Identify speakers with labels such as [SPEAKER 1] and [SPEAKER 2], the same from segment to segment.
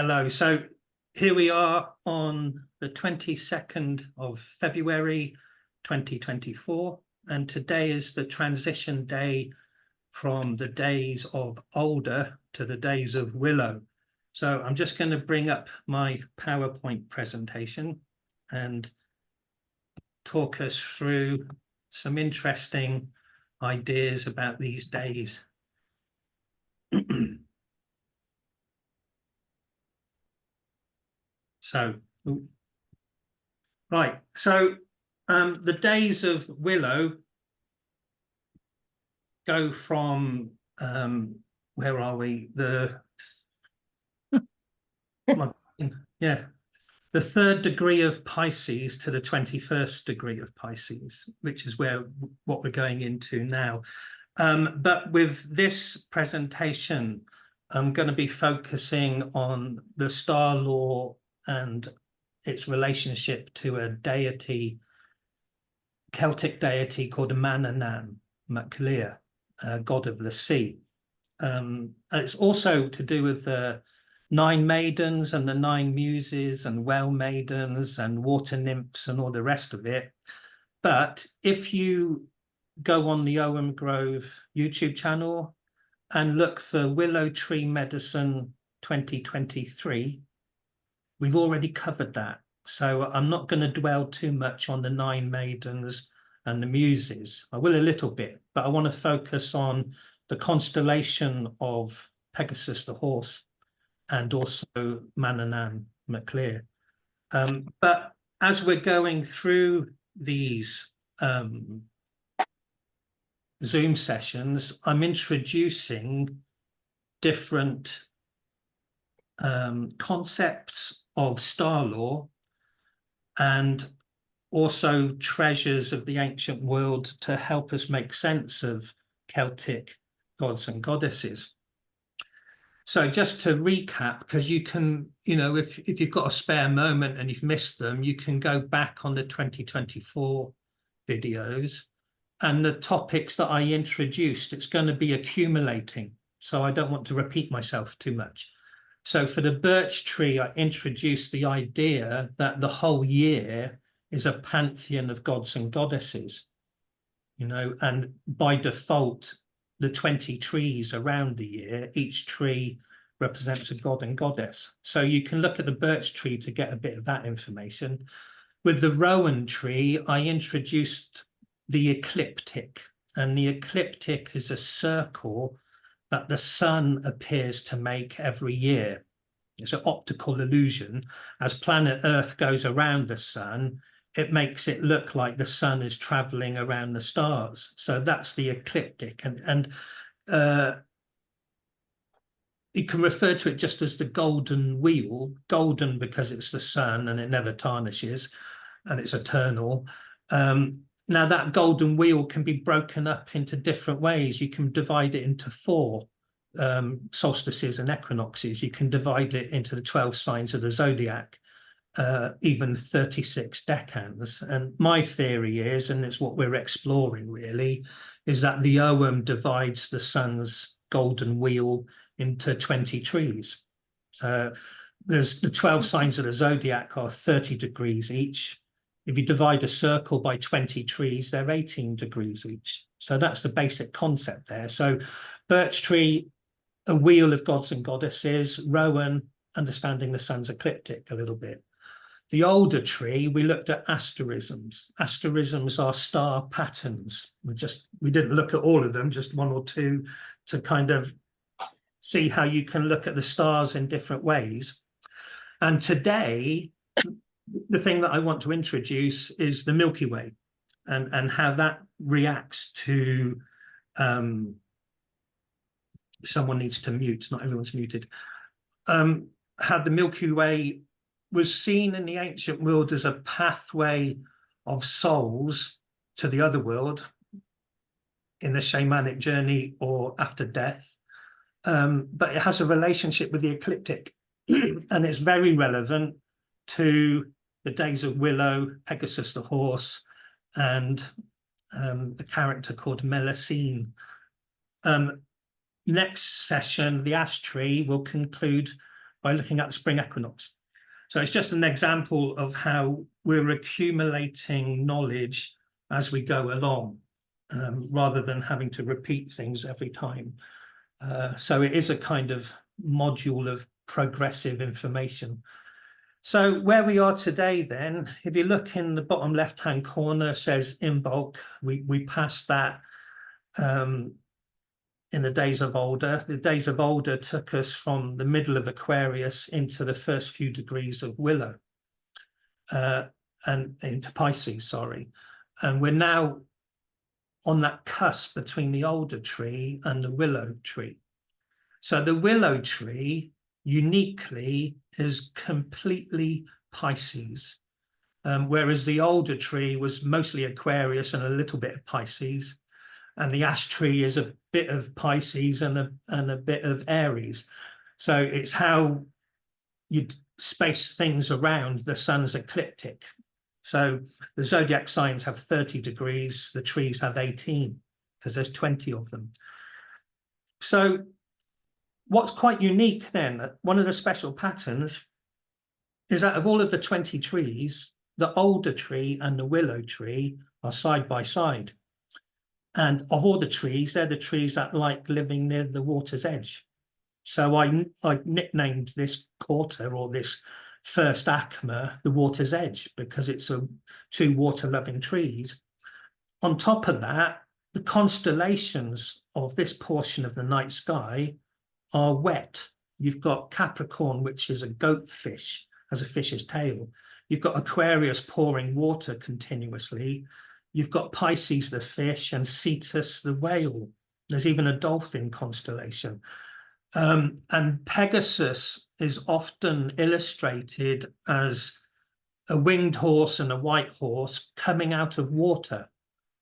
[SPEAKER 1] Hello. So here we are on the 22nd of February 2024, and today is the transition day from the days of Alder to the days of Willow. So I'm just going to bring up my PowerPoint presentation and talk us through some interesting ideas about these days. So, right, so the days of Willow go from, where are we? The 3rd degree of Pisces to the 21st degree of Pisces, which is what we're going into now. But with this presentation, I'm going to be focusing on the star law and its relationship to a deity, Celtic deity called Manannan, god of the sea. It's also to do with the 9 maidens and the 9 muses and well maidens and water nymphs and all the rest of it. But if you go on the Owen Grove YouTube channel and look for Willow Tree Medicine 2023, we've already covered that. So I'm not going to dwell too much on the 9 maidens and the muses. I will a little bit, but I want to focus on the constellation of Pegasus the horse and also Manannan. But as we're going through these Zoom sessions, I'm introducing different concepts of star law and also treasures of the ancient world to help us make sense of Celtic gods and goddesses. So just to recap, because you can, if you've got a spare moment and you've missed them, you can go back on the 2024 videos and the topics that I introduced, it's going to be accumulating. So I don't want to repeat myself too much. So for the birch tree, I introduced the idea that the whole year is a pantheon of gods and goddesses, and by default, the 20 trees around the year, each tree represents a god and goddess. So you can look at the birch tree to get a bit of that information. With the rowan tree, I introduced the ecliptic, and the ecliptic is a circle that the sun appears to make every year. It's an optical illusion. As planet Earth goes around the sun, it makes it look like the sun is traveling around the stars. So that's the ecliptic. And you can refer to it just as the golden wheel, golden because it's the sun and it never tarnishes and it's eternal. Now that golden wheel can be broken up into different ways. You can divide it into 4 solstices and equinoxes. You can divide it into the 12 signs of the zodiac, even 36 decans. And my theory is, and it's what we're exploring really, is that the Ogham divides the sun's golden wheel into 20 trees. So there's the 12 signs of the zodiac are 30 degrees each. If you divide a circle by 20 trees, they're 18 degrees each. So that's the basic concept there. So birch tree, a wheel of gods and goddesses. Rowan, understanding the sun's ecliptic a little bit. The older tree, we looked at asterisms. Asterisms are star patterns. We didn't look at all of them, just 1 or 2 to kind of see how you can look at the stars in different ways. And today, the thing that I want to introduce is the Milky Way and how that reacts to, someone needs to mute, not everyone's muted, how the Milky Way was seen in the ancient world as a pathway of souls to the other world in the shamanic journey or after death. But it has a relationship with the ecliptic and it's very relevant to the days of Willow, Pegasus the horse, and the character called Melusine. Next session, the ash tree, will conclude by looking at the spring equinox. So it's just an example of how we're accumulating knowledge as we go along, rather than having to repeat things every time. So it is a kind of module of progressive information. So where we are today then, if you look in the bottom left-hand corner, it says Imbolc. We passed that in the days of Alder. The days of Alder took us from the middle of Aquarius into the first few degrees of Willow, and into Pisces, sorry. And we're now on that cusp between the Alder tree and the Willow tree. So the Willow tree uniquely is completely Pisces, whereas the Alder tree was mostly Aquarius and a little bit of Pisces, and the ash tree is a bit of Pisces and a bit of Aries. So it's how you space things around the sun's ecliptic. So the zodiac signs have 30 degrees, the trees have 18, because there's 20 of them. So what's quite unique then, one of the special patterns, is that of all of the 20 trees, the Alder tree and the Willow tree are side by side. And of all the trees, they're the trees that like living near the water's edge. So I nicknamed this quarter, or this first ACMA, the water's edge, because it's two water-loving trees. On top of that, the constellations of this portion of the night sky are wet. You've got Capricorn, which is a goat fish, has a fish's tail. You've got Aquarius pouring water continuously. You've got Pisces, the fish, and Cetus, the whale. There's even a dolphin constellation. And Pegasus is often illustrated as a winged horse and a white horse coming out of water.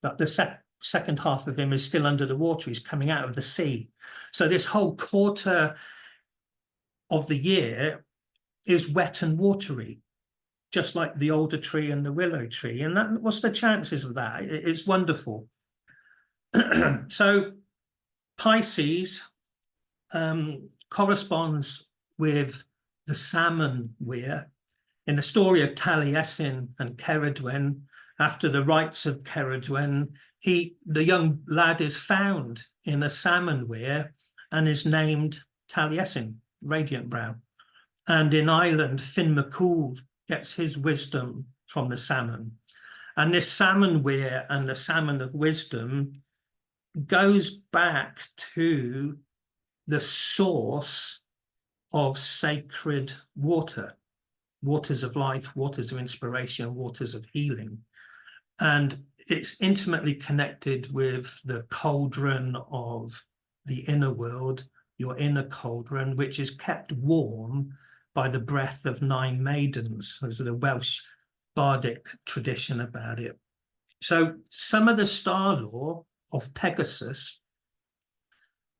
[SPEAKER 1] But the second half of him is still under the water. He's coming out of the sea. So this whole quarter of the year is wet and watery, just like the Alder tree and the Willow tree. And what's the chances of that? It's wonderful. So Pisces corresponds with the salmon weir. In the story of Taliesin and Ceridwen, after the rites of Ceridwen, the young lad is found in a salmon weir and is named Taliesin, Radiant Brow. And in Ireland, Finn McCool gets his wisdom from the salmon. And this salmon weir and the Salmon of Wisdom goes back to the source of sacred water, waters of life, waters of inspiration, waters of healing. And it's intimately connected with the cauldron of the inner world, your inner cauldron, which is kept warm by the breath of 9 maidens. There's a Welsh bardic tradition about it. So some of the star lore of Pegasus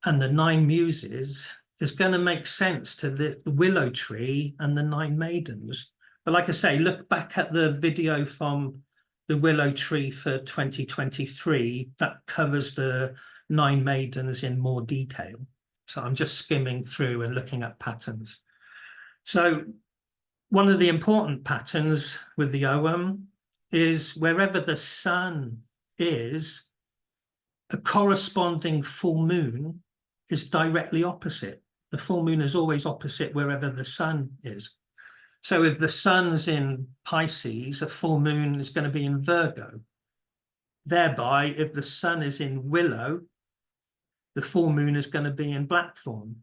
[SPEAKER 1] and the 9 muses is going to make sense to the Willow tree and the 9 maidens. But like I say, look back at the video from the Willow tree for 2023 that covers the 9 maidens in more detail. So I'm just skimming through and looking at patterns. So one of the important patterns with the Ogham is wherever the sun is, a corresponding full moon is directly opposite. The full moon is always opposite wherever the sun is. So if the sun's in Pisces, a full moon is going to be in Virgo. Thereby, if the sun is in Willow, the full moon is going to be in Blackthorn.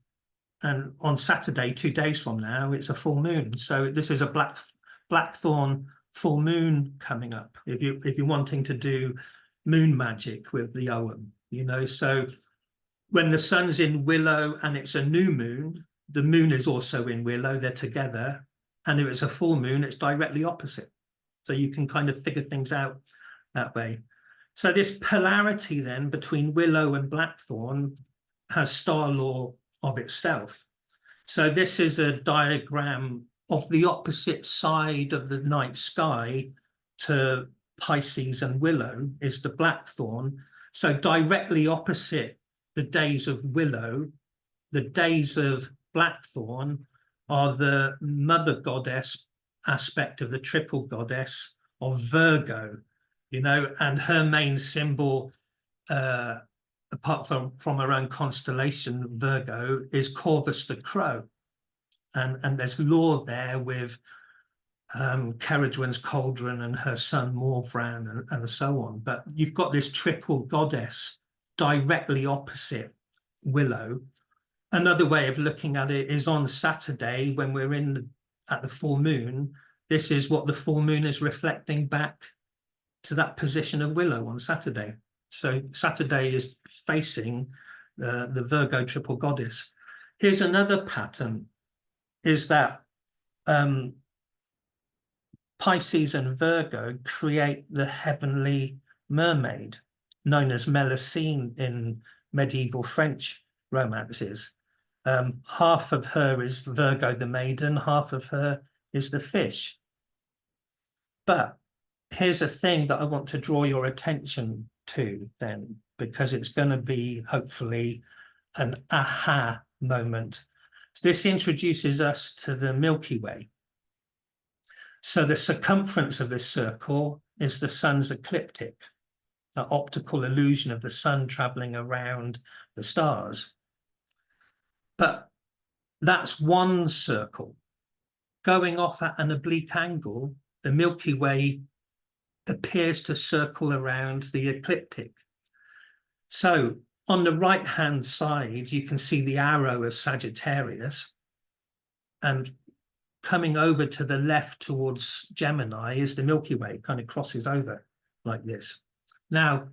[SPEAKER 1] And on Saturday, 2 days from now, it's a full moon. So this is a Blackthorn full moon coming up. If you're wanting to do moon magic with the Ogham, you know. So when the sun's in Willow and it's a new moon, the moon is also in Willow. They're together. And if it's a full moon, it's directly opposite. So you can kind of figure things out that way. So this polarity then between Willow and Blackthorn has star lore of itself. So this is a diagram of the opposite side of the night sky to Pisces and Willow is the Blackthorn. So directly opposite the days of Willow, the days of Blackthorn are the mother goddess aspect of the triple goddess of Virgo, you know, and her main symbol, apart from her own constellation, Virgo, is Corvus the crow. And there's lore there with Cerridwen's cauldron and her son Morvran and so on. But you've got this triple goddess directly opposite Willow. Another way of looking at it is on Saturday when we're at the full moon. This is what the full moon is reflecting back to that position of Willow on Saturday. So Saturday is facing the Virgo triple goddess. Here's another pattern, is that Pisces and Virgo create the heavenly mermaid, known as Melusine in medieval French romances. Half of her is Virgo the maiden, half of her is the fish. But here's a thing that I want to draw your attention to then, because it's going to be hopefully an aha moment. This introduces us to the Milky Way. So the circumference of this circle is the sun's ecliptic, the optical illusion of the sun traveling around the stars. But that's one circle. Going off at an oblique angle, the Milky Way appears to circle around the ecliptic. So on the right-hand side, you can see the arrow of Sagittarius, and coming over to the left towards Gemini is the Milky Way, kind of crosses over like this. Now,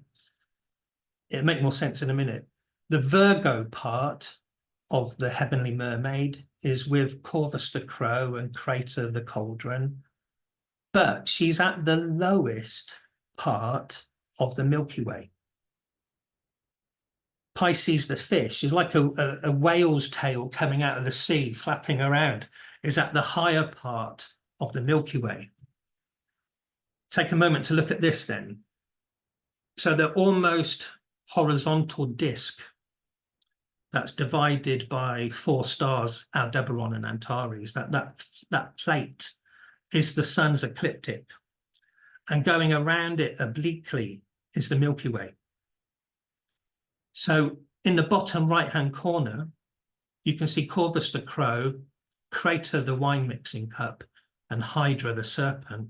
[SPEAKER 1] it'll make more sense in a minute. The Virgo part of the heavenly mermaid is with Corvus the crow and Crater the cauldron, but she's at the lowest part of the Milky Way. Pisces the fish is like a whale's tail coming out of the sea, flapping around, is at the higher part of the Milky Way. Take a moment to look at this then. So the almost horizontal disk that's divided by 4 stars, Aldebaran and Antares, that plate is the sun's ecliptic, and going around it obliquely is the Milky Way. So in the bottom right-hand corner, you can see Corvus the crow, Crater the wine mixing cup, and Hydra the serpent.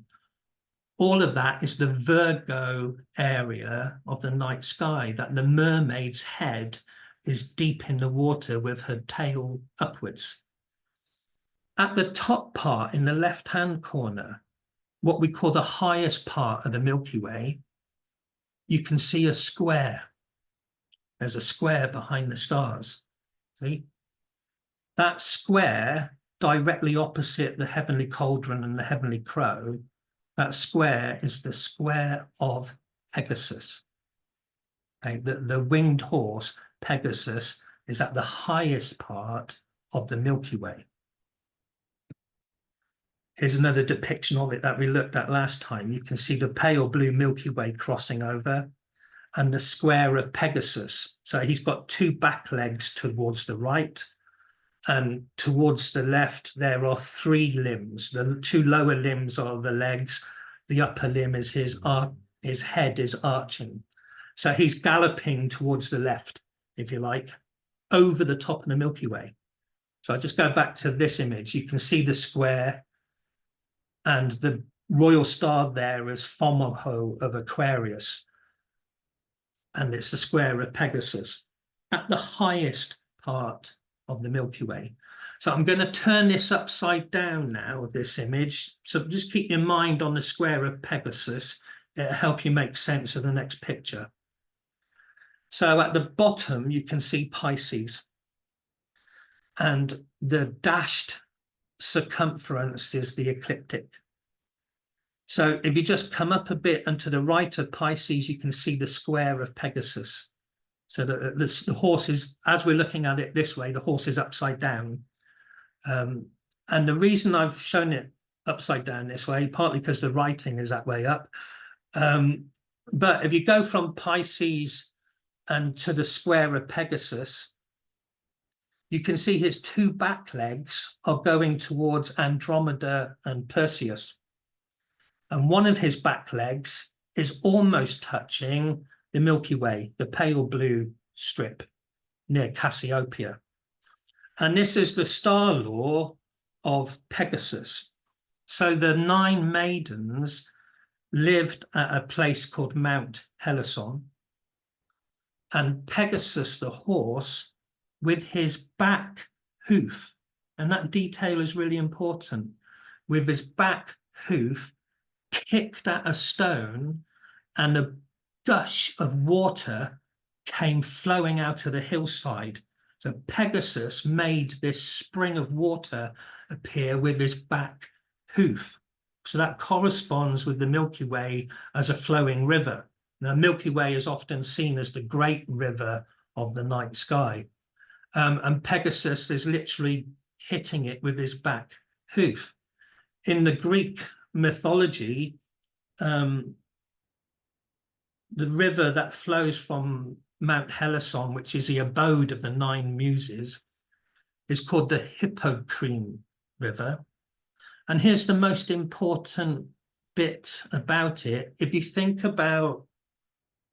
[SPEAKER 1] All of that is the Virgo area of the night sky, that the mermaid's head is deep in the water with her tail upwards. At the top part in the left-hand corner, what we call the highest part of the Milky Way, you can see a square. There's a square behind the stars. See? That square directly opposite the heavenly cauldron and the heavenly crow, that square is the square of Pegasus. Okay? The winged horse, Pegasus, is at the highest part of the Milky Way. Here's another depiction of it that we looked at last time. You can see the pale blue Milky Way crossing over and the square of Pegasus. So he's got 2 back legs towards the right, and towards the left there are 3 limbs. The 2 lower limbs are the legs, the upper limb is his head is arching. So he's galloping towards the left, if you like, over the top of the Milky Way. So I just go back to this image. You can see the square, and the royal star there is Fomalhaut of Aquarius, and it's the square of Pegasus at the highest part of the Milky Way. So I'm going to turn this upside down now, this image. So just keep your mind on the square of Pegasus. It'll help you make sense of the next picture. So at the bottom, you can see Pisces, and the dashed circumference is the ecliptic. So if you just come up a bit and to the right of Pisces, you can see the square of Pegasus. So the horse is, as we're looking at it this way, the horse is upside down. And the reason I've shown it upside down this way, partly because the writing is that way up. But if you go from Pisces and to the square of Pegasus, you can see his two back legs are going towards Andromeda and Perseus. And one of his back legs is almost touching the Milky Way, the pale blue strip near Cassiopeia. And this is the star law of Pegasus. So the 9 maidens lived at a place called Mount Helicon. And Pegasus, the horse, with his back hoof, and that detail is really important, with his back hoof, kicked at a stone, and a gush of water came flowing out of the hillside. So Pegasus made this spring of water appear with his back hoof. So that corresponds with the Milky Way as a flowing river. Now, Milky Way is often seen as the great river of the night sky. And Pegasus is literally hitting it with his back hoof. In the Greek mythology, the river that flows from Mount Helicon, which is the abode of the 9 muses, is called the Hippocrene River. And here's the most important bit about it. If you think about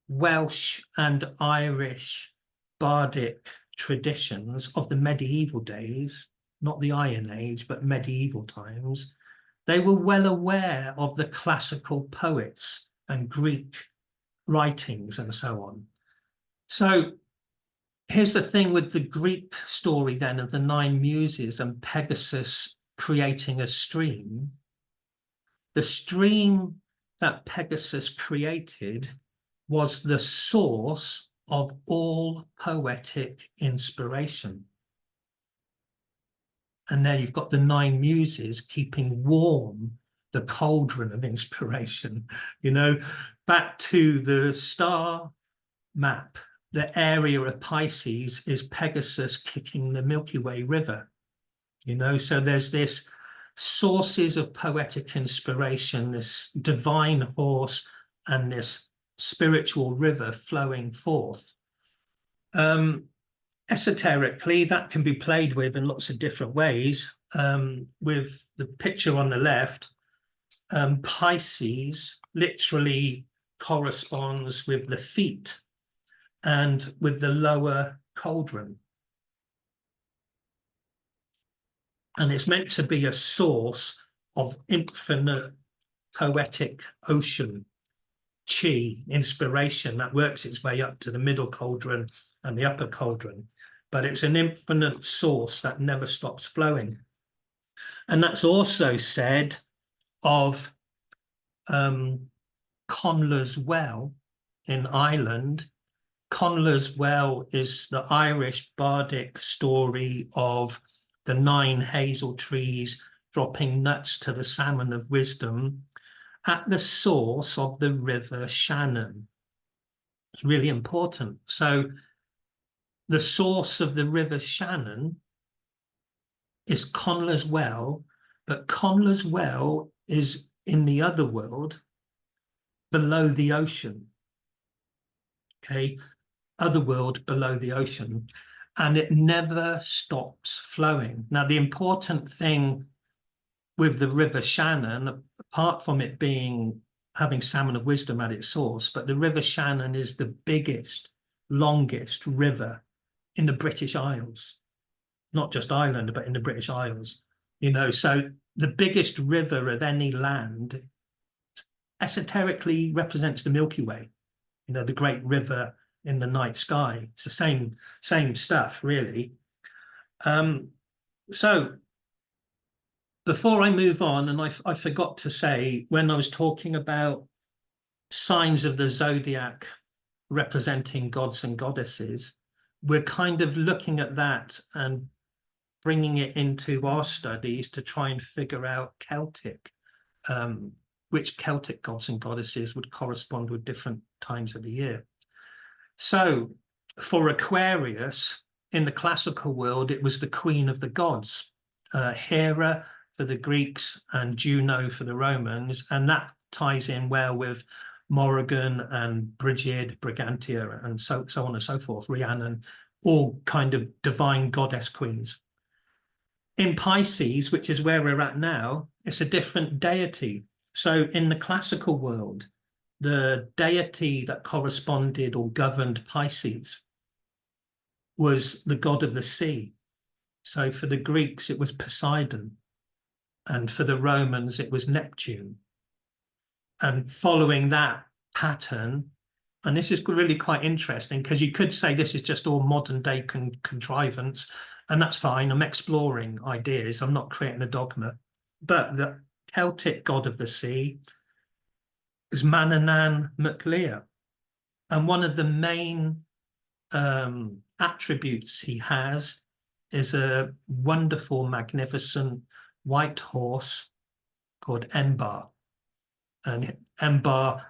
[SPEAKER 1] Welsh and Irish bardic traditions of the medieval days, not the Iron Age, but medieval times, they were well aware of the classical poets and Greek writings and so on. So here's the thing with the Greek story then of the 9 muses and Pegasus creating a stream. The stream that Pegasus created was the source of all poetic inspiration. And there you've got the 9 muses keeping warm the cauldron of inspiration. You know, back to the star map, the area of Pisces is Pegasus kicking the Milky Way river. You know, so there's this sources of poetic inspiration, this divine horse and this spiritual river flowing forth. Esoterically, that can be played with in lots of different ways. With the picture on the left, Pisces literally corresponds with the feet and with the lower cauldron. And it's meant to be a source of infinite poetic ocean, chi, inspiration that works its way up to the middle cauldron and the upper cauldron. But it's an infinite source that never stops flowing. And that's also said of Conla's Well in Ireland. Conla's Well is the Irish bardic story of the 9 hazel trees dropping nuts to the Salmon of Wisdom at the source of the river Shannon. It's really important. So the source of the river Shannon is Conla's Well, but Conla's Well is in the other world below the ocean. Okay, other world below the ocean, and it never stops flowing. Now, the important thing with the river Shannon, apart from it having Salmon of Wisdom at its source, but the river Shannon is the biggest, longest river in the British Isles, not just Ireland, but in the British Isles. You know, so the biggest river of any land esoterically represents the Milky Way, you know, the great river in the night sky. It's the same stuff, really. So before I move on, and I forgot to say, when I was talking about signs of the zodiac representing gods and goddesses, we're kind of looking at that and bringing it into our studies to try and figure out Celtic, which Celtic gods and goddesses would correspond with different times of the year. So for Aquarius, in the classical world, it was the queen of the gods, Hera for the Greeks and Juno for the Romans, and that ties in well with Morrigan and Brigid, Brigantia, and so on and so forth, Rhiannon, all kind of divine goddess queens. In Pisces, which is where we're at now, it's a different deity. So in the classical world, the deity that corresponded or governed Pisces was the god of the sea. So for the Greeks, it was Poseidon. And for the Romans, it was Neptune. And following that pattern, and this is really quite interesting because you could say this is just all modern day contrivance, and that's fine. I'm exploring ideas. I'm not creating a dogma. But the Celtic god of the sea is Manannan MacLear. And one of the main attributes he has is a wonderful, magnificent white horse called Enbarr. And Enbarr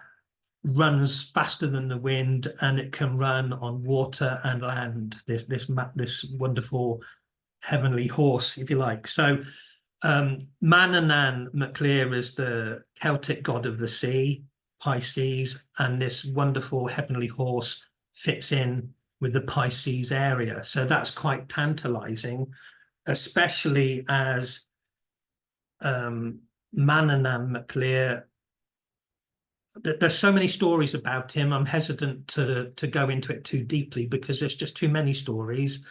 [SPEAKER 1] runs faster than the wind, and it can run on water and land. This wonderful heavenly horse, if you like. So Manannan MacLear is the Celtic god of the sea, Pisces, and this wonderful heavenly horse fits in with the Pisces area. So that's quite tantalizing, especially as Manannan MacLear, there's so many stories about him. I'm hesitant to go into it too deeply because there's just too many stories,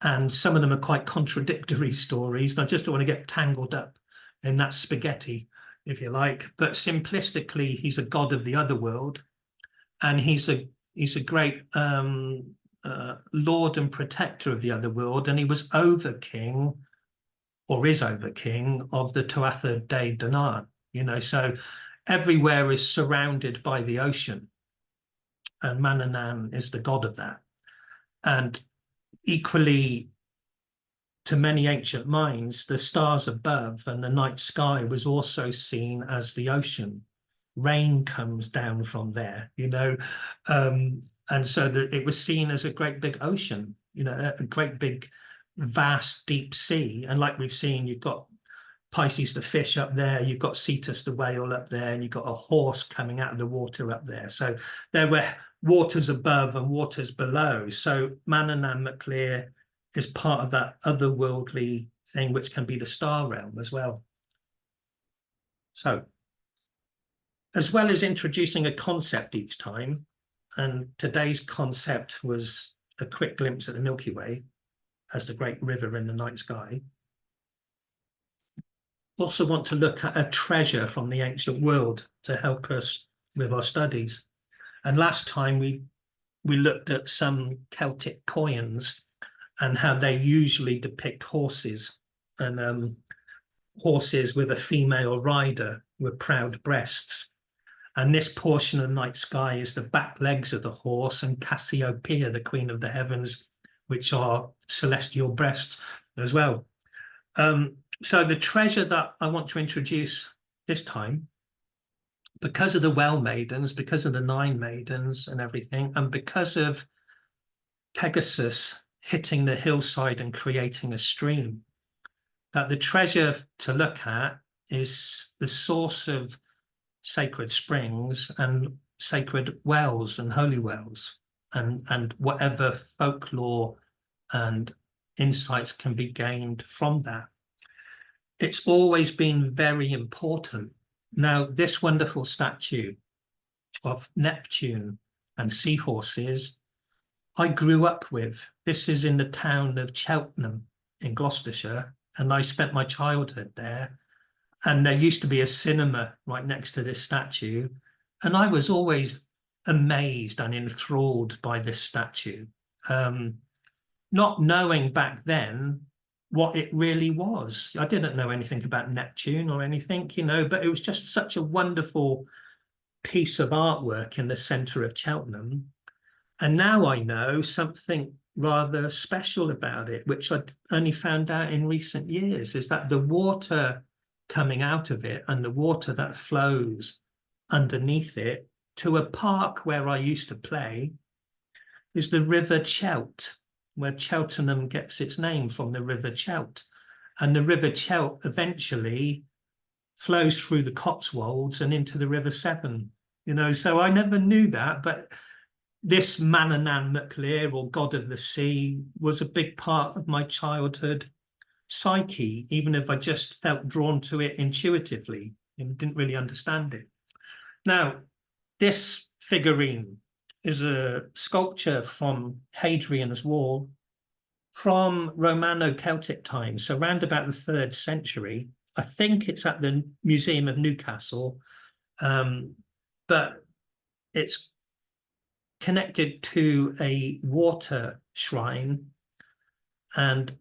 [SPEAKER 1] and some of them are quite contradictory stories. And I just don't want to get tangled up in that spaghetti, if you like. But simplistically, he's a god of the other world, and he's a great lord and protector of the other world, and he was over king, or is over king, of the Tuatha De Danann. So everywhere is surrounded by the ocean, and Manannan is the god of that. And equally, to many ancient minds, the stars above and the night sky was also seen as the ocean. Rain comes down from there, and so that it was seen as a great big ocean, a great big, vast, deep sea. And like we've seen, you've got Pisces the fish up there, you've got Cetus the whale up there, and you've got a horse coming out of the water up there. So there were waters above and waters below. So Manannan MacLear is part of that otherworldly thing, which can be the star realm as well. So as well as introducing a concept each time, and today's concept was a quick glimpse at the Milky Way as the great river in the night sky, also want to look at a treasure from the ancient world to help us with our studies. And last time we looked at some Celtic coins and how they usually depict horses, and horses with a female rider with proud breasts. And this portion of the night sky is the back legs of the horse, and Cassiopeia, the queen of the heavens, which are celestial breasts as well. So the treasure that I want to introduce this time, because of the well maidens, because of the 9 maidens and everything, and because of Pegasus hitting the hillside and creating a stream, that the treasure to look at is the source of sacred springs and sacred wells and holy wells, and whatever folklore and insights can be gained from that. It's always been very important. Now, this wonderful statue of Neptune and seahorses, I grew up with. This is in the town of Cheltenham in Gloucestershire, and I spent my childhood there. And there used to be a cinema right next to this statue, and I was always amazed and enthralled by this statue, not knowing back then what it really was. I didn't know anything about Neptune or anything, but it was just such a wonderful piece of artwork in the centre of Cheltenham. And now I know something rather special about it, which I only found out in recent years, is that the water coming out of it and the water that flows underneath it to a park where I used to play is the River Chelt, where Cheltenham gets its name from the River Chelt. And the River Chelt eventually flows through the Cotswolds and into the River Severn, so I never knew that, but this Manannan MacLear, or god of the sea, was a big part of my childhood psyche, even if I just felt drawn to it intuitively and didn't really understand it. Now, this figurine is a sculpture from Hadrian's Wall from Romano-Celtic times, so around about the 3rd century. I think it's at the Museum of Newcastle, but it's connected to a water shrine and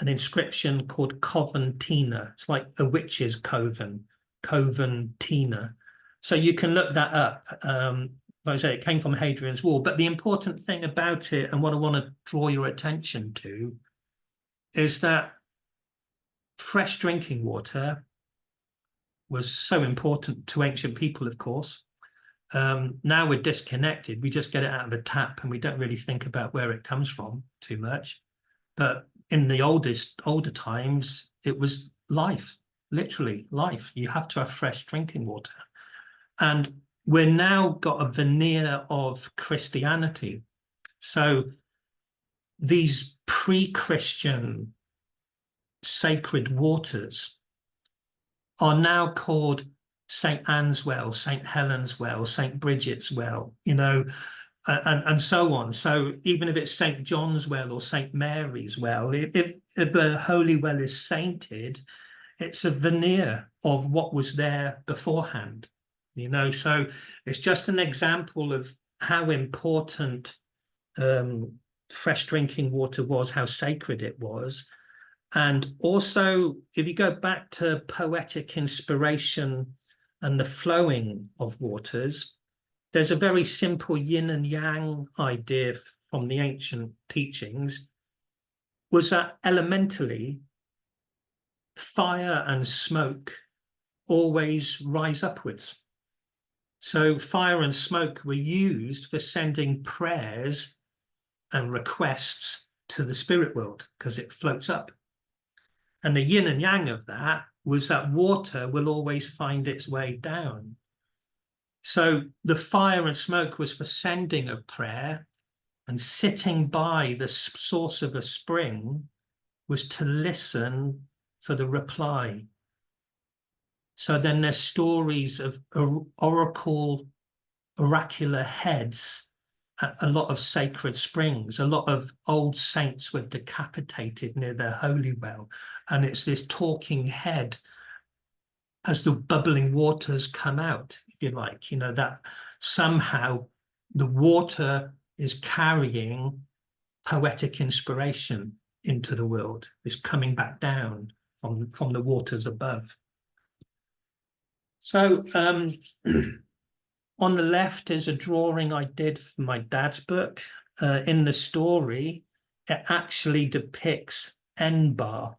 [SPEAKER 1] an inscription called Coventina. It's like a witch's coven, Coventina. So you can look that up. Like I say, it came from Hadrian's Wall. But the important thing about it, and what I want to draw your attention to, is that fresh drinking water was so important to ancient people, of course. Now we're disconnected. We just get it out of a tap and we don't really think about where it comes from too much. But in the older times, it was life, literally life. You have to have fresh drinking water. And we're now got a veneer of Christianity. So these pre-Christian sacred waters are now called St. Anne's Well, St. Helen's Well, St. Bridget's Well, you know, and so on. So even if it's St. John's Well or St. Mary's Well, if the holy well is sainted, it's a veneer of what was there beforehand, you know. So it's just an example of how important fresh drinking water was, how sacred it was. And also, if you go back to poetic inspiration and the flowing of waters, there's a very simple yin and yang idea from the ancient teachings, was that elementally, fire and smoke always rise upwards. So fire and smoke were used for sending prayers and requests to the spirit world because it floats up. And the yin and yang of that was that water will always find its way down. So the fire and smoke was for sending a prayer, and sitting by the source of a spring was to listen for the reply. So then there's stories of oracular heads at a lot of sacred springs. A lot of old saints were decapitated near their holy well, and it's this talking head as the bubbling waters come out, if you like, you know, that somehow the water is carrying poetic inspiration into the world, is coming back down from the waters above. So on the left is a drawing I did for my dad's book. In the story, it actually depicts Enbarr.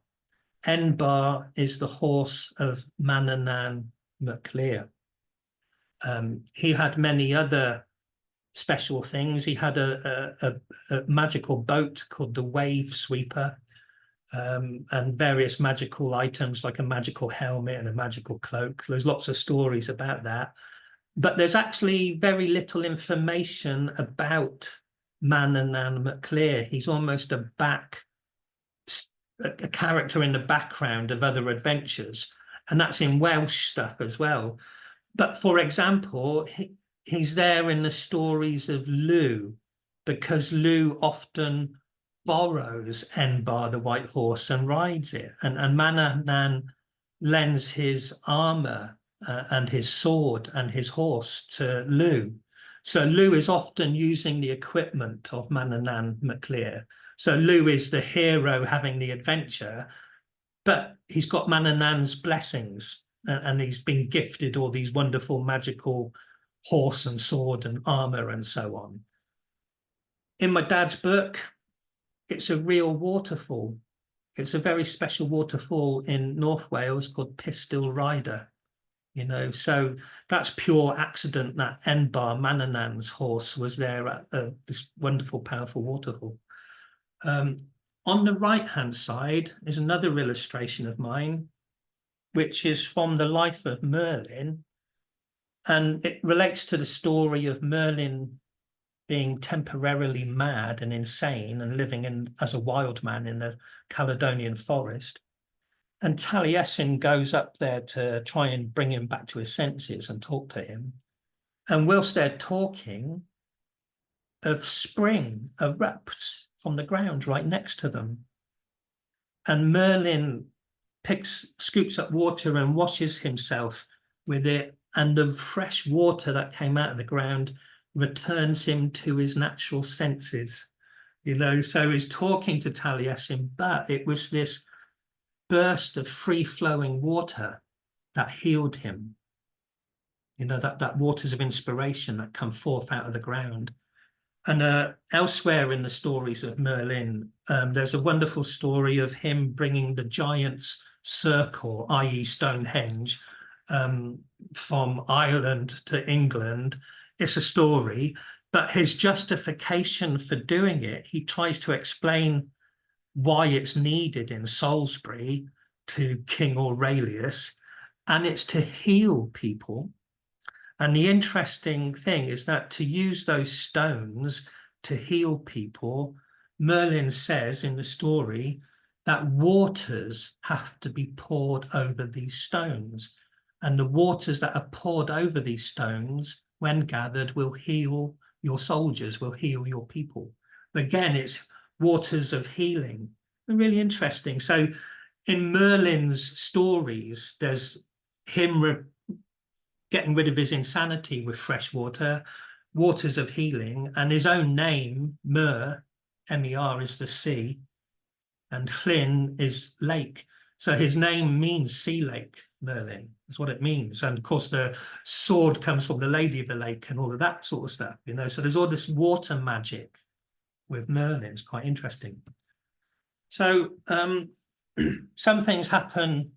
[SPEAKER 1] Enbarr is the horse of Manannan MacLear. He had many other special things. He had a magical boat called the Wave Sweeper, and various magical items like a magical helmet and a magical cloak. There's lots of stories about that. But there's actually very little information about Manannan MacLear. He's almost a character in the background of other adventures, and that's in Welsh stuff as well. But for example, he's there in the stories of Llew, because Llew often borrows Enbarr, the white horse, and rides it. And Manannan lends his armor and his sword and his horse to Llew. So Llew is often using the equipment of Manannan MacLear. So Llew is the hero having the adventure, but he's got Manannan's blessings, and he's been gifted all these wonderful magical horse and sword and armor and so on. In my dad's book, it's a real waterfall. It's a very special waterfall in North Wales called Pistil Rider. You know, so that's pure accident that Enbarr, Manannan's horse, was there at this wonderful, powerful waterfall. On the right-hand side is another illustration of mine, which is from the life of Merlin, and it relates to the story of Merlin being temporarily mad and insane and living as a wild man in the Caledonian forest. And Taliesin goes up there to try and bring him back to his senses and talk to him. And whilst they're talking, a spring erupts from the ground right next to them. And Merlin scoops up water and washes himself with it. And the fresh water that came out of the ground returns him to his natural senses. So he's talking to Taliesin, but it was this burst of free-flowing water that healed him. That waters of inspiration that come forth out of the ground. And elsewhere in the stories of Merlin, there's a wonderful story of him bringing the giant's circle, i.e. Stonehenge, from Ireland to England. It's a story, but his justification for doing it, he tries to explain why it's needed in Salisbury to King Aurelius, and it's to heal people. And the interesting thing is that to use those stones to heal people, Merlin says in the story that waters have to be poured over these stones. And the waters that are poured over these stones, when gathered, will heal your soldiers, will heal your people. Again, it's waters of healing. Really interesting. So in Merlin's stories, there's him getting rid of his insanity with fresh water, waters of healing, and his own name, Mer, M-E-R, is the sea, and Llyn is lake. So his name means sea lake, Merlin. That's what it means. And of course, the sword comes from the Lady of the Lake and all of that sort of stuff, So there's all this water magic with Merlin. It's quite interesting. So some things happen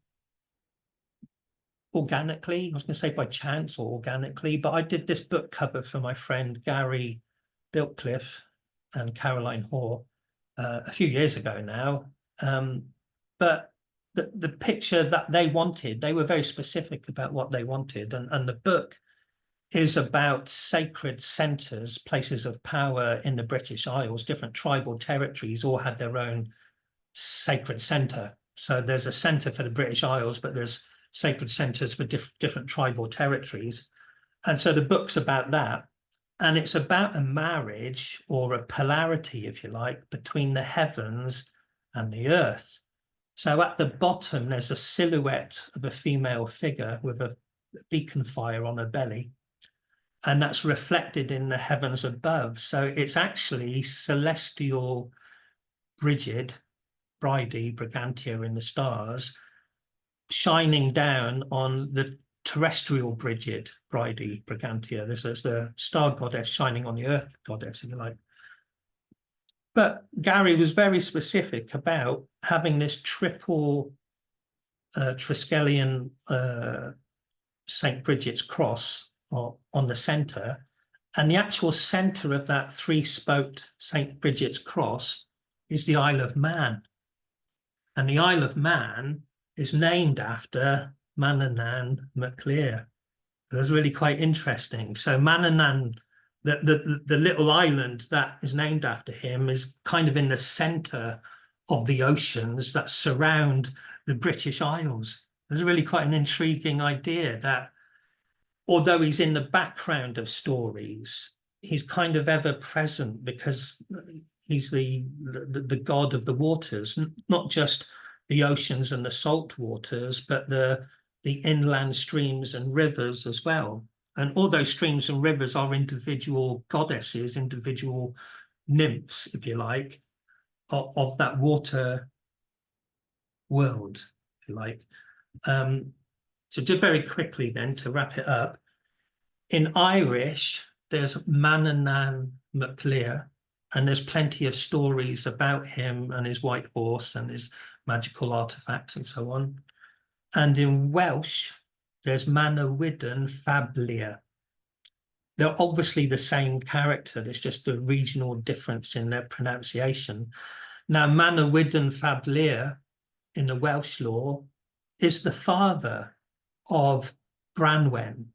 [SPEAKER 1] organically. I was going to say by chance or organically, but I did this book cover for my friend Gary Biltcliffe and Caroline Hoare a few years ago now. But the picture that they wanted, they were very specific about what they wanted. And the book is about sacred centres, places of power in the British Isles. Different tribal territories all had their own sacred centre. So there's a centre for the British Isles, but there's sacred centres for different tribal territories. And so the book's about that. And it's about a marriage or a polarity, if you like, between the heavens and the earth. So at the bottom, there's a silhouette of a female figure with a beacon fire on her belly. And that's reflected in the heavens above. So it's actually celestial Brigid, Bridie, Brigantia in the stars, shining down on the terrestrial Brigid, Bridie, Brigantia. This is the star goddess shining on the earth goddess, if you like. But Gary was very specific about having this triple Triskelion St. Bridget's cross on the centre. And the actual centre of that three-spoked St. Bridget's cross is the Isle of Man. And the Isle of Man is named after Manannan MacLear. That's really quite interesting. So Manannan, the little island that is named after him, is kind of in the centre of the oceans that surround the British Isles. There's really quite an intriguing idea that although he's in the background of stories, he's kind of ever present because he's the god of the waters, not just the oceans and the salt waters, but the inland streams and rivers as well. And all those streams and rivers are individual goddesses, individual nymphs, if you like, of that water world, if you like. So just very quickly then, to wrap it up, in Irish, there's Manannan MacLear, and there's plenty of stories about him and his white horse and his magical artifacts and so on. And in Welsh, there's Manawydan fab Lir. They're obviously the same character. There's just a regional difference in their pronunciation. Now, Manawydan fab Lir in the Welsh lore is the father of Branwen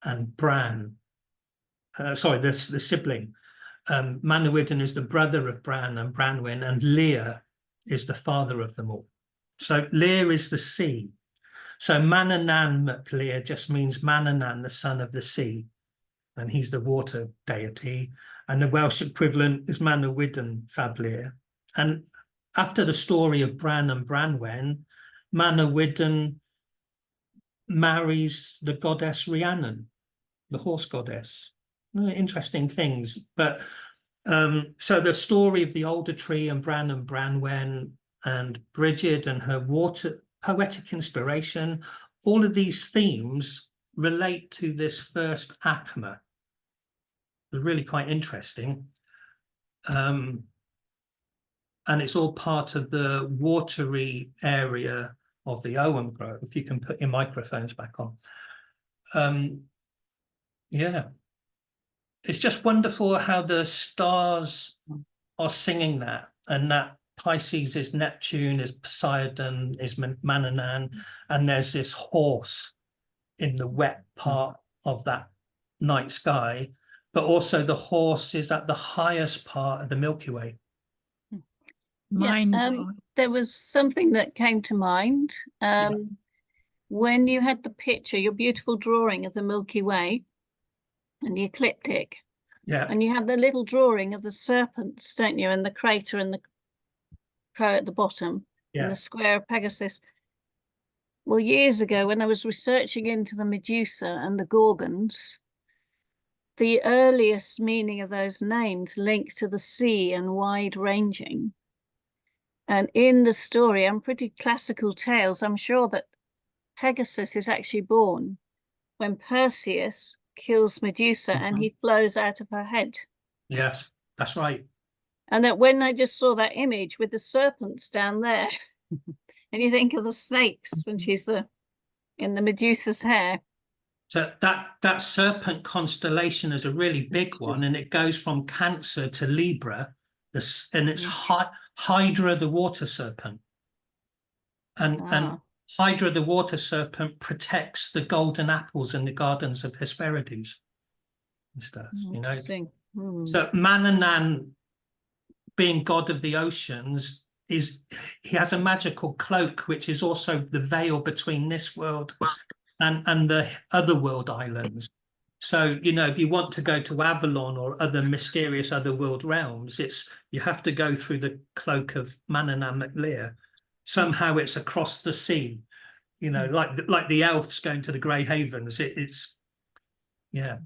[SPEAKER 1] and Bran. The sibling. Manawyddan is the brother of Bran and Branwen, and Lear is the father of them all. So Lear is the sea. So Manannan MacLear just means Manannan, the son of the sea, and he's the water deity. And the Welsh equivalent is Manawyddan fab Lear. And after the story of Bran and Branwen, Manawyddan marries the goddess Rhiannon, the horse goddess. Interesting things. But so the story of the older tree and Bran and Branwen and Bridget and her water poetic inspiration, all of these themes relate to this first Acma. It's really quite interesting. And it's all part of the watery area of the Owen Grove. If you can put your microphones back on. Yeah. It's just wonderful how the stars are singing that, and that Pisces is Neptune, is Poseidon, is Manannan, and there's this horse in the wet part of that night sky, but also the horse is at the highest part of the Milky Way.
[SPEAKER 2] There was something that came to mind when you had the picture, your beautiful drawing of the Milky Way and the ecliptic.
[SPEAKER 1] Yeah.
[SPEAKER 2] And you have the little drawing of the serpents, don't you? And the crater and the crow at the bottom, and the square of Pegasus. Well, years ago, when I was researching into the Medusa and the Gorgons, the earliest meaning of those names linked to the sea and wide ranging. And in the story, I'm pretty classical tales, I'm sure that Pegasus is actually born when Perseus kills Medusa and he flows out of her head.
[SPEAKER 1] Yes, that's right.
[SPEAKER 2] And that when I just saw that image with the serpents down there, and you think of the snakes, and she's in the Medusa's hair.
[SPEAKER 1] So that serpent constellation is a really big one, and it goes from Cancer to Libra, and it's Hydra, the water serpent. And Hydra, the water serpent, protects the golden apples in the gardens of Hesperides and stuff, you know. So Manannan, being god of the oceans, he has a magical cloak, which is also the veil between this world and the other world islands. So, you know, if you want to go to Avalon or other mysterious other world realms, you have to go through the cloak of Manannan MacLear. Somehow it's across the sea, you know, like the elves going to the Grey Havens. It's yeah.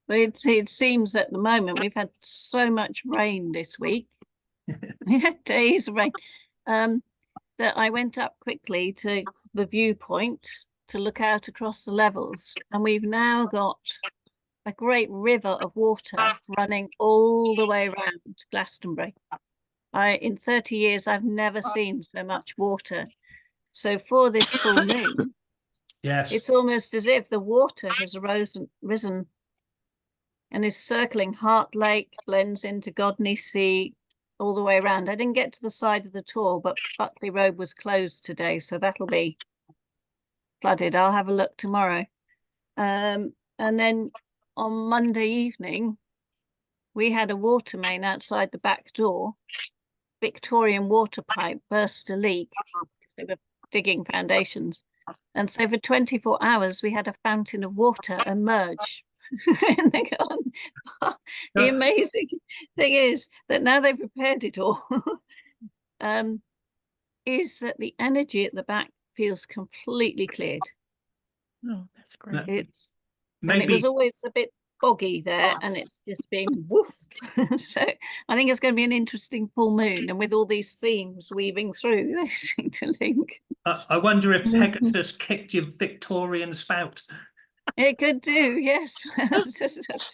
[SPEAKER 2] It seems at the moment we've had so much rain this week. We had days of rain that I went up quickly to the viewpoint to look out across the levels, and we've now got a great river of water running all the way around Glastonbury. In 30 years, I've never seen so much water. So for this full moon,
[SPEAKER 1] yes,
[SPEAKER 2] it's almost as if the water has risen and is circling Hart Lake, blends into Godney Sea, all the way around. I didn't get to the side of the Tor, but Buckley Road was closed today, so that'll be flooded. I'll have a look tomorrow. And then on Monday evening, we had a water main outside the back door. Victorian water pipe burst a leak because they were digging foundations. And so for 24 hours, we had a fountain of water emerge. And they go on. The amazing thing is that now they've repaired it all, is that the energy at the back feels completely cleared.
[SPEAKER 3] Oh, that's great.
[SPEAKER 2] And it was always a bit boggy there, and it's just been woof. So I think it's going to be an interesting full moon, and with all these themes weaving through, they seem to link.
[SPEAKER 1] I wonder if Pegasus kicked your Victorian spout.
[SPEAKER 2] It could do, yes. That's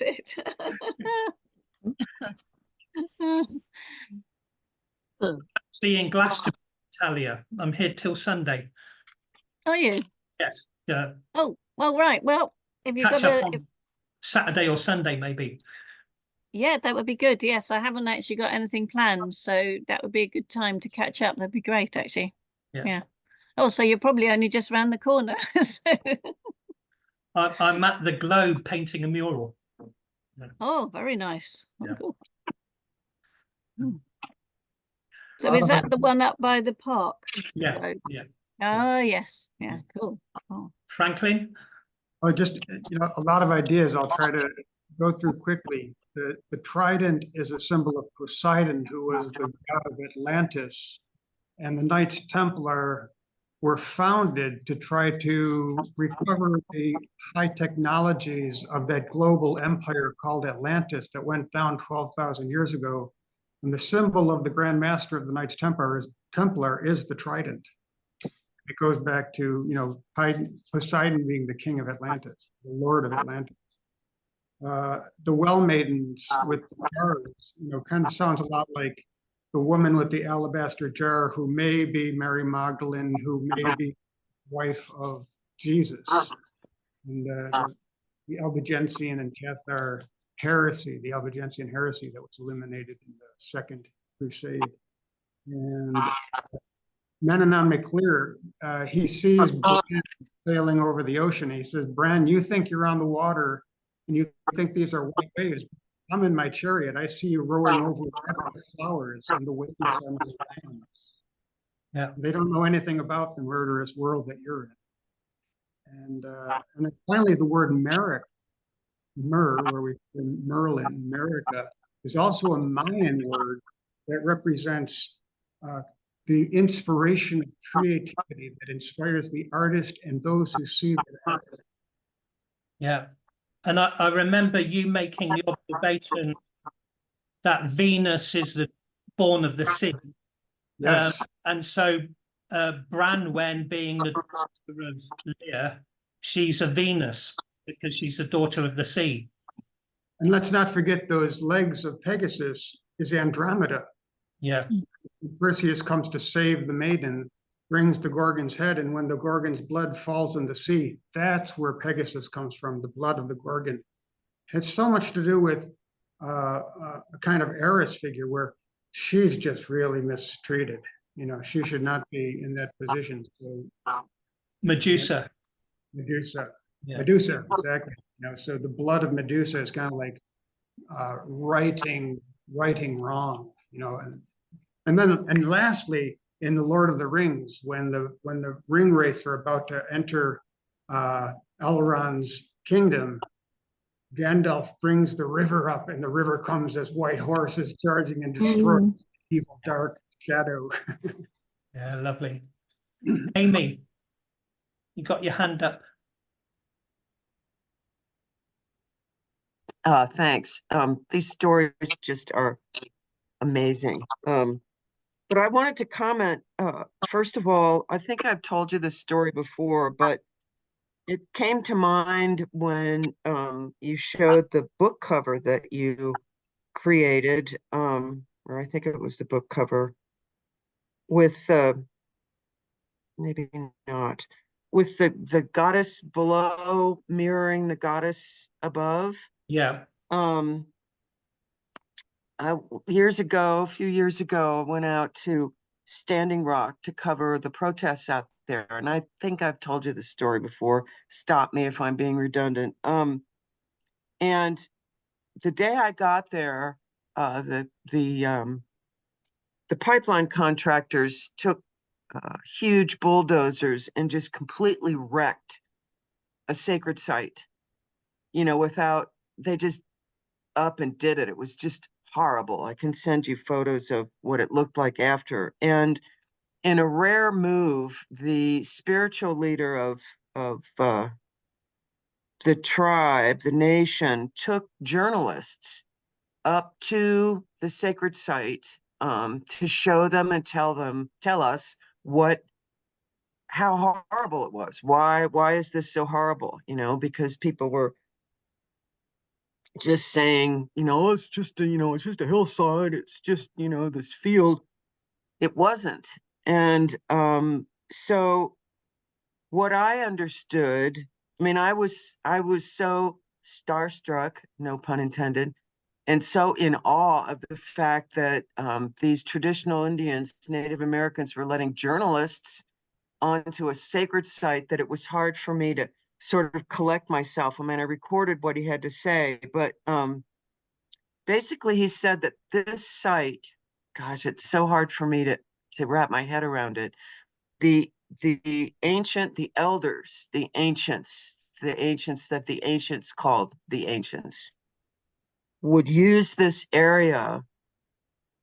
[SPEAKER 2] it.
[SPEAKER 1] See you in Glastonbury, Talia. I'm here till Sunday.
[SPEAKER 2] Are you?
[SPEAKER 1] Yes. Yeah.
[SPEAKER 2] Oh, well, right. Well, if you've
[SPEAKER 1] Catch
[SPEAKER 2] got
[SPEAKER 1] up on Saturday or Sunday, maybe.
[SPEAKER 2] Yeah, that would be good. Yes, I haven't actually got anything planned, so that would be a good time to catch up. That'd be great, actually. Yeah. Oh, so you're probably only just round the corner. So...
[SPEAKER 1] I'm at the Globe painting a mural.
[SPEAKER 2] Oh, very nice. Oh,
[SPEAKER 1] Yeah.
[SPEAKER 2] cool. So is that the one up by the park?
[SPEAKER 1] Yeah,
[SPEAKER 2] So,
[SPEAKER 1] yeah.
[SPEAKER 2] oh, yes. Yeah, cool. Oh.
[SPEAKER 1] Franklin?
[SPEAKER 4] Oh, just, a lot of ideas I'll try to go through quickly. The trident is a symbol of Poseidon, who was the god of Atlantis. And the Knights Templar were founded to try to recover the high technologies of that global empire called Atlantis that went down 12,000 years ago. And the symbol of the Grand Master of the Knights Templar is the trident. It goes back to, Poseidon being the king of Atlantis, the lord of Atlantis. The well maidens with the jars, kind of sounds a lot like the woman with the alabaster jar who may be Mary Magdalene, who may be wife of Jesus. And the Albigensian and Cathar heresy, the Albigensian heresy that was eliminated in the Second Crusade. And Manannan McClear, he sees Bran sailing over the ocean. He says, Bran, you think you're on the water and you think these are white waves. I'm in my chariot. I see you rowing over the flowers and the waves are my hands.
[SPEAKER 1] Yeah.
[SPEAKER 4] They don't know anything about the murderous world that you're in. And then finally, the word Merrick, Mer, where we in Merlin, America, is also a Mayan word that represents the inspiration of creativity that inspires the artist and those who see the artist.
[SPEAKER 1] Yeah. And I remember you making the observation that Venus is the born of the sea.
[SPEAKER 4] Yes.
[SPEAKER 1] And so Branwen, being the daughter of Lear, she's a Venus because she's the daughter of the sea.
[SPEAKER 4] And let's not forget those legs of Pegasus is Andromeda.
[SPEAKER 1] Yeah.
[SPEAKER 4] Perseus comes to save the maiden, brings the Gorgon's head, and when the Gorgon's blood falls in the sea, that's where Pegasus comes from, the blood of the Gorgon. It has so much to do with a kind of Eris figure where she's just really mistreated. She should not be in that position. So
[SPEAKER 1] Medusa.
[SPEAKER 4] Medusa.
[SPEAKER 1] Yeah.
[SPEAKER 4] Medusa, exactly. So the blood of Medusa is kind of like righting wrong, and lastly, in the Lord of the Rings, when the ring wraiths are about to enter Elrond's kingdom, Gandalf brings the river up, and the river comes as white horses charging and destroys evil dark shadow.
[SPEAKER 1] Yeah, lovely. Amy, you got your hand up.
[SPEAKER 5] Thanks. These stories just are amazing. But I wanted to comment, first of all, I think I've told you this story before, but it came to mind when you showed the book cover that you created, or I think it was the book cover with maybe not, with the goddess below mirroring the goddess above.
[SPEAKER 1] Yeah.
[SPEAKER 5] A few years ago, I went out to Standing Rock to cover the protests out there. And I think I've told you the story before. Stop me if I'm being redundant. And the day I got there, the pipeline contractors took huge bulldozers and just completely wrecked a sacred site, they just up and did it. It was just horrible. I can send you photos of what it looked like after. And in a rare move, the spiritual leader of the tribe, the nation, took journalists up to the sacred site to show them and tell us how horrible it was. Why is this so horrible? Because people were just saying, it's just a hillside. It's just, this field. It wasn't. And so what I understood, I was so starstruck, no pun intended, and so in awe of the fact that these traditional Indians, Native Americans, were letting journalists onto a sacred site that it was hard for me to sort of collect myself. I mean, I recorded what he had to say, but basically he said that this site, gosh, it's so hard for me to wrap my head around it. The ancient, the elders, the ancients that the ancients called the ancients would use this area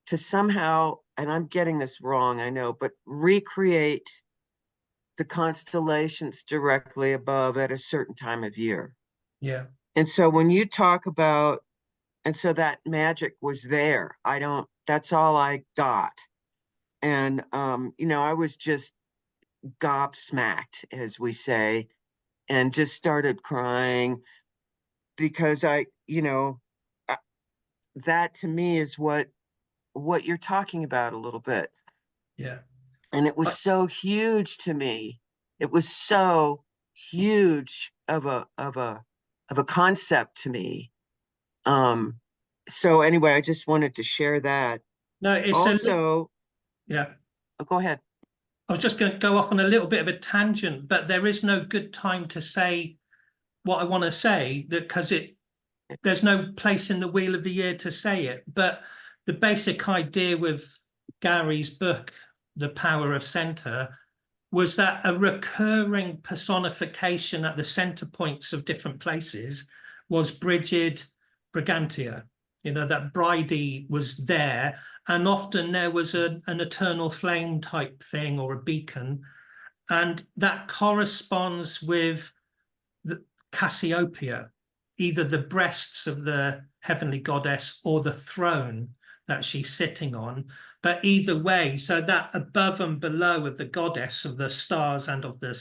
[SPEAKER 5] to somehow, and I'm getting this wrong, I know, but recreate the constellations directly above at a certain time of year.
[SPEAKER 1] Yeah.
[SPEAKER 5] And so when you talk about, and so that magic was there, that's all I got. And, you know, I was just gobsmacked, as we say, and just started crying because you know, that to me is what you're talking about a little bit.
[SPEAKER 1] Yeah.
[SPEAKER 5] And it was so huge to me. It was so huge of a concept to me. So anyway, I just wanted to share that.
[SPEAKER 1] No, it's
[SPEAKER 5] Also,
[SPEAKER 1] yeah.
[SPEAKER 5] oh, go ahead.
[SPEAKER 1] I was just going to go off on a little bit of a tangent, but there is no good time to say what I want to say, that because there's no place in the wheel of the year to say it. But the basic idea with Gary's book, The Power of Center, was that a recurring personification at the center points of different places was Brigid Brigantia. You know, that Bridie was there, and often there was an eternal flame type thing or a beacon, and that corresponds with the Cassiopeia, either the breasts of the heavenly goddess or the throne that she's sitting on. But either way, so that above and below of the goddess of the stars and of the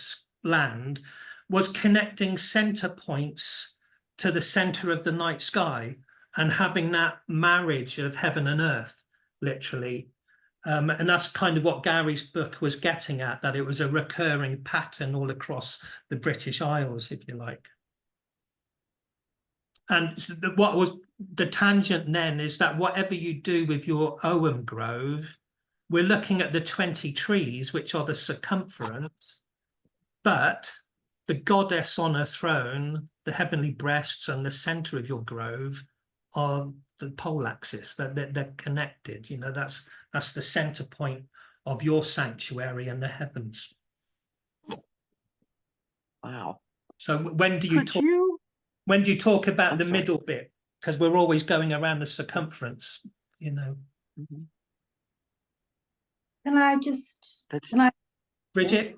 [SPEAKER 1] land was connecting center points to the center of the night sky and having that marriage of heaven and earth, literally. And that's kind of what Gary's book was getting at, that it was a recurring pattern all across the British Isles, if you like. And what was the tangent then is that whatever you do with your Ogham Grove, we're looking at the 20 trees, which are the circumference, but the goddess on her throne, the heavenly breasts and the center of your grove are the pole axis, they're connected. You know, that's the center point of your sanctuary and the heavens.
[SPEAKER 5] Wow.
[SPEAKER 1] So when do you talk about the middle bit? Because we're always going around the circumference, you know.
[SPEAKER 5] Mm-hmm.
[SPEAKER 6] Can I
[SPEAKER 1] Bridget?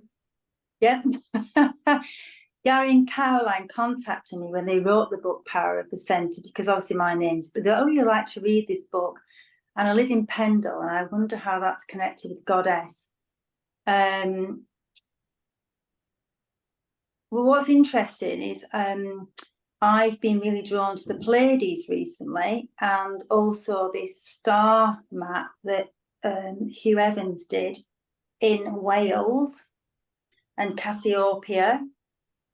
[SPEAKER 6] yeah. Gary and Caroline contacted me when they wrote the book Power of the Centre, because obviously my name's, but they're, oh, you like to read this book, and I live in Pendle and I wonder how that's connected with Goddess. Well, what's interesting is I've been really drawn to the Pleiades recently, and also this star map that Hugh Evans did in Wales, and Cassiopeia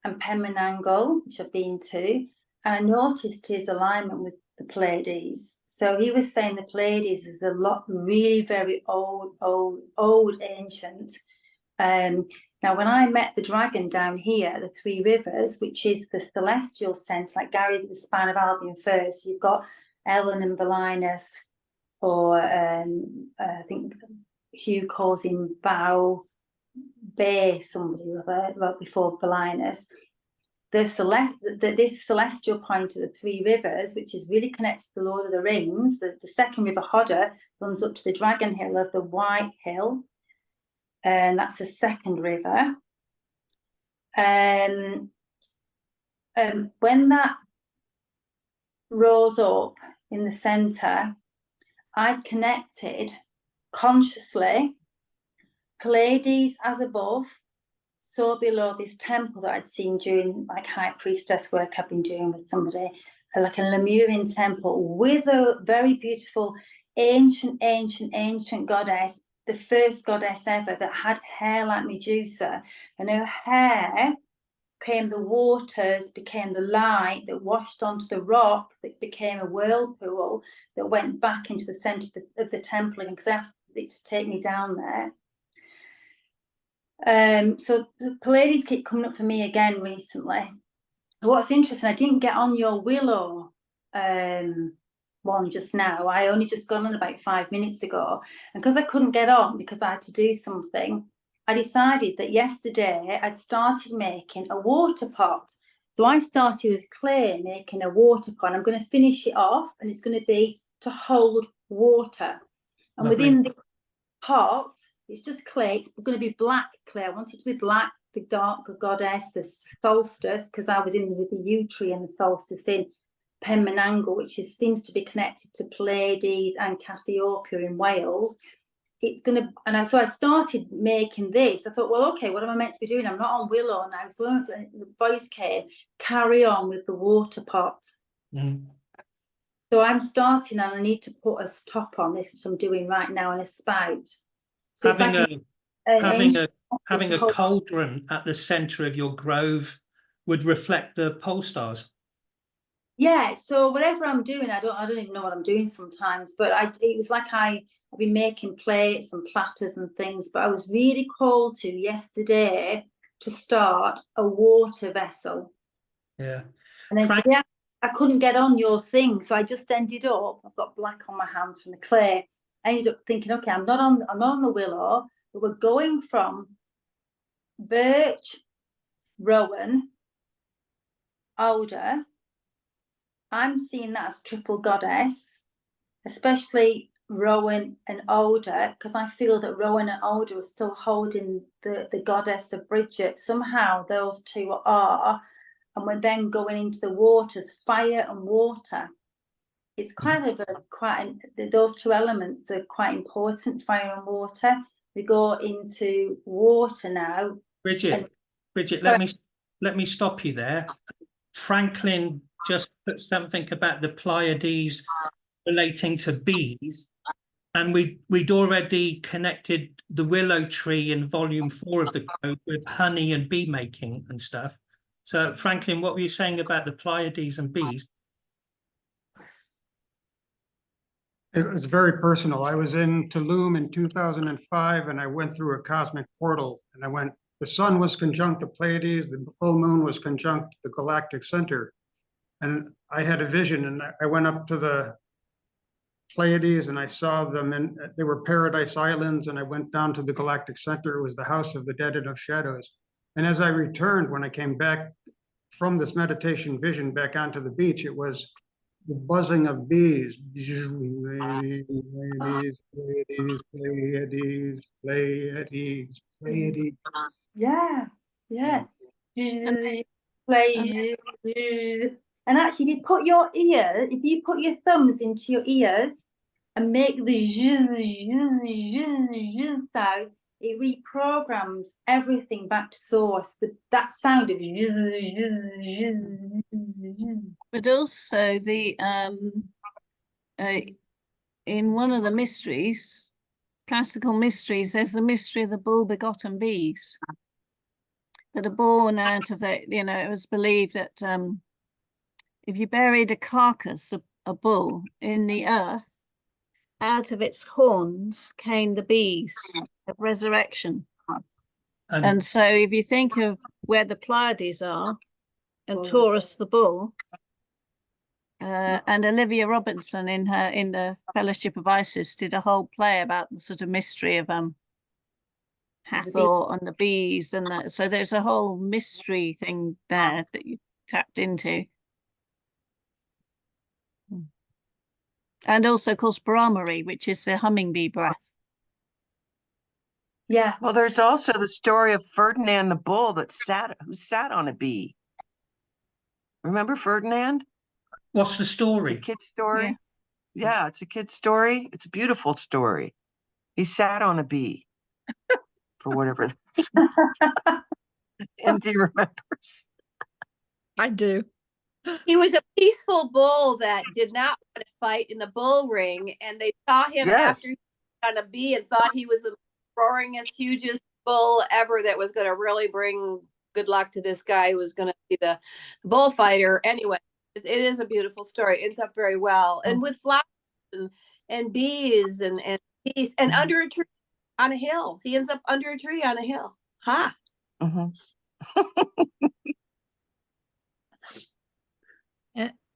[SPEAKER 6] and Penmanangle, which I've been to, and I noticed his alignment with the Pleiades. So he was saying the Pleiades is a lot, really very old, ancient. Now, when I met the dragon down here, the Three Rivers, which is the celestial centre, like Gary did the Span of Albion first, you've got Ellen and Belinus, or I think Hugh calls him Bow Bay, somebody before Belinus. This celestial point of the Three Rivers, which is really connected to the Lord of the Rings, the second river, Hodder, runs up to the Dragon Hill of the White Hill, and that's the second river. When that rose up in the centre, I connected consciously Pleiades as above, so below, this temple that I'd seen during like high priestess work I've been doing with somebody, like a Lemurian temple with a very beautiful ancient goddess, the first goddess ever, that had hair like Medusa, and her hair became the waters, became the light that washed onto the rock, that became a whirlpool that went back into the centre of the temple, because I asked it to take me down there. So the Pleiades keep coming up for me again recently. What's interesting, I didn't get on your Willow one just now. I only just got on about 5 minutes ago. And because I couldn't get on because I had to do something, I decided that yesterday I'd started making a water pot. So I started with clay making a water pot. I'm going to finish it off and it's going to be to hold water. And
[SPEAKER 1] Lovely.
[SPEAKER 6] within the pot, it's just clay. It's going to be black clay. I want it to be black, the dark goddess, the solstice, because I was in with the yew tree and the solstice in Manannan, which seems to be connected to Pleiades and Cassiopeia in Wales. It's going to, and so I started making this. I thought, well, okay, what am I meant to be doing? I'm not on Willow now. So the voice came, carry on with the water pot.
[SPEAKER 1] Mm.
[SPEAKER 6] So I'm starting and I need to put a stop on this, which I'm doing right now, and a spout. So
[SPEAKER 1] Having a cauldron at the center of your grove would reflect the pole stars.
[SPEAKER 6] Yeah, so whatever I'm doing, I don't even know what I'm doing sometimes, but it was like I've been making plates and platters and things, but I was really called to yesterday to start a water vessel.
[SPEAKER 1] Yeah.
[SPEAKER 6] And then today I couldn't get on your thing, so I just ended up, I've got black on my hands from the clay. I ended up thinking, okay, I'm not on the Willow, but we're going from birch, rowan, alder. I'm seeing that as triple goddess, especially rowan and alder, because I feel that rowan and alder are still holding the goddess of Bridget. Somehow those two are, and we're then going into the waters, fire and water. It's kind of those two elements are quite important, fire and water. We go into water now.
[SPEAKER 1] Bridget, let me stop you there. Franklin just put something about the Pleiades relating to bees, and we'd already connected the willow tree in volume 4 of the code with honey and bee making and stuff. So Franklin, what were you saying about the Pleiades and bees?
[SPEAKER 4] It was very personal. I was in Tulum in 2005 and I went through a cosmic portal and the sun was conjunct the Pleiades, the full moon was conjunct the galactic center. And I had a vision and I went up to the Pleiades and I saw them and they were paradise islands, and I went down to the galactic center. It was the house of the dead and of shadows. And as I returned, when I came back from this meditation vision back onto the beach, it was the buzzing of bees. Pleiades, Pleiades, Pleiades, Pleiades, Pleiades.
[SPEAKER 6] Yeah. And actually, if you put your thumbs into your ears and make the sound, it reprograms everything back to source. That sound of.
[SPEAKER 2] But also in one of the mysteries, classical mysteries, there's the mystery of the bull-begotten bees that are born out of it. You know, it was believed that if you buried a carcass, a bull, in the earth, out of its horns came the bees of resurrection. And so if you think of where the Pleiades are, and Taurus the bull, and Olivia Robinson in the Fellowship of Isis did a whole play about the sort of mystery of Hathor and the bees, and that. So there's a whole mystery thing there that you tapped into. And also, of course, Brahmari, which is the hummingbee breath.
[SPEAKER 6] Yeah.
[SPEAKER 5] Well, there's also the story of Ferdinand the bull who sat on a bee. Remember Ferdinand?
[SPEAKER 1] What's the story?
[SPEAKER 5] It's a kid's story. Yeah, it's a kid's story. It's a beautiful story. He sat on a bee for whatever that's. Andy remembers.
[SPEAKER 3] I do.
[SPEAKER 7] He was a peaceful bull that did not want to fight in the bull ring, and they saw him after he was on a bee and thought he was the roaringest, hugest bull ever that was going to really bring good luck to this guy who was going to be the bullfighter. Anyway, it is a beautiful story. It ends up very well, and with flowers and bees and peace, and under a tree on a hill. He ends up under a tree on a hill. Ha.
[SPEAKER 5] Mhm.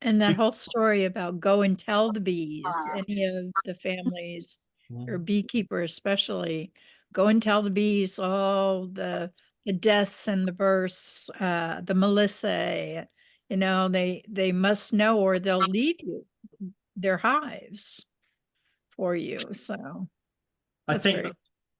[SPEAKER 3] And that whole story about go and tell the bees, any of the families or
[SPEAKER 1] Mm.
[SPEAKER 3] beekeeper especially, go and tell the bees all the deaths and the births, the Melissa, you know, they must know or they'll leave you their hives for you. So
[SPEAKER 1] I
[SPEAKER 3] that's
[SPEAKER 1] think
[SPEAKER 3] very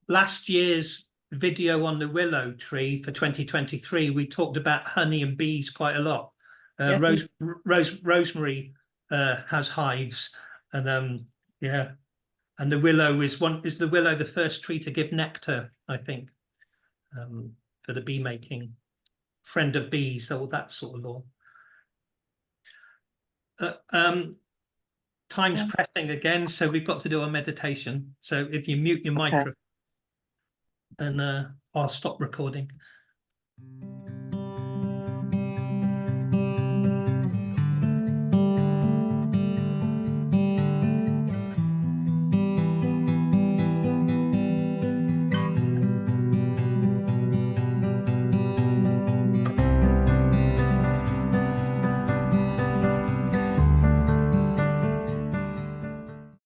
[SPEAKER 1] last year's video on the willow tree for 2023, we talked about honey and bees quite a lot.
[SPEAKER 3] Yes.
[SPEAKER 1] Rosemary has hives, and yeah, and the willow is the willow the first tree to give nectar, I think, for the bee making, friend of bees, all that sort of law. Time's
[SPEAKER 3] Yeah.
[SPEAKER 1] pressing again, so we've got to do our meditation. So if you mute your
[SPEAKER 5] Okay.
[SPEAKER 1] microphone, then I'll stop recording.